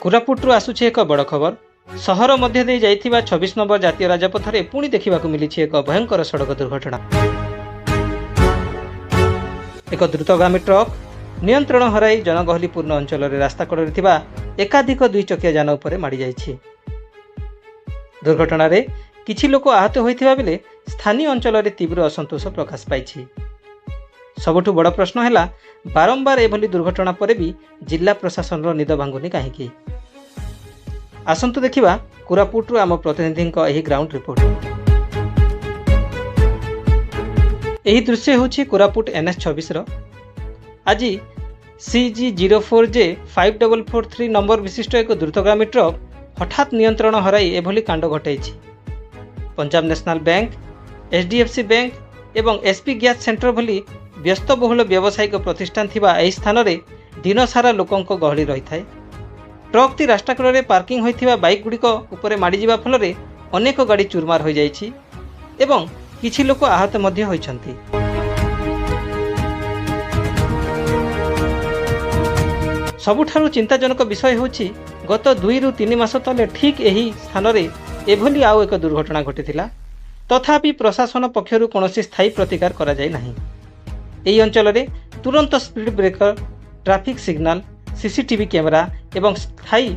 कोरापुटरू आसुछि एक बड़ खबर। सहर मध्य दे जाइथिबा 26 नंबर जातीय राजपथरे पुणी देखिबाकु मिलिछि एक भयंकर सड़क दुर्घटना। एक द्रुतगामी ट्रक नियंत्रण हराई जनगहलीपूर्ण अंचल रास्ता कड़े थिबा एकाधिक दुई चकिया यान उपरे माड़ी जाइछि। दुर्घटना रे किछि लोक आहत होइथिबा बेले स्थानीय अंचल तीव्र असंतोष प्रकाश पाइछि। सबुठु बड़ प्रश्न है बारंबार एभली दुर्घटना पर भी जिला प्रशासन निद भांगुनी कहीं। आसंतु देखिबा कोरापुटरू आम प्रतिनिधि एही ग्राउंड रिपोर्ट। एही दृश्य होछि कोरापुट NH 26 रो। आज CG04J 5443 नंबर विशिष्ट एक द्रुतगामी ट्रक हठात नियंत्रण हराई एभली कांड घटाइछि। Punjab national bank, HDFC bank एवं SP गैस सेंटर भली व्यस्तबहुल व्यावसायिक प्रतिष्ठान थिबा एही स्थान रे दिन सारा लोकंक गहली रही थाए। ट्रक टी रास्ता कड़े पार्किंग होइथिबा बाइक गुड़िक उपरे माड़ी जिबा फल रे अनेक गाड़ी चूरमार हो जाइछि एवं किछि लोक आहत मध्य होइछन्ति। सबुठारु चिंताजनक विषय होछि गत 2 ରୁ 3 मास तले ठीक एही स्थान रे एभली आउ एक दुर्घटना घटिथिला। तथापि प्रशासन पक्षरु कोनोसी स्थायी प्रतिकार करा जाय नाही। एही अंचल रे तुरंत speed breaker, traffic signal, CCTV camera एवं स्थायी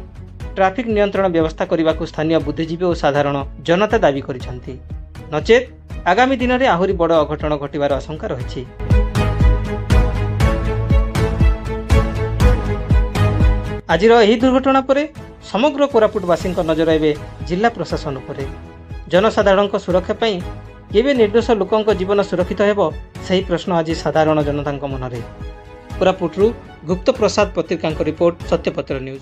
ट्रैफिक नियंत्रण व्यवस्था करने को स्थानीय बुद्धिजीवी और साधारण जनता दाबी करिसेंति। नचेत आगामी दिन में आहुरी बड़ अघटन घटिबार आशंका रही। आजिर एही दुर्घटना पर समग्र कोरापुटवासी नजर एवं जिला प्रशासन उपरे। जनसाधारण सुरक्षा पाई केबे निर्दोष लोकंक जीवन सुरक्षित हेबो सही प्रश्न आज साधारण जनता मनरे। कोरापुटरू गुप्त प्रसाद पत्रिका रिपोर्ट, सत्यपत्र न्यूज।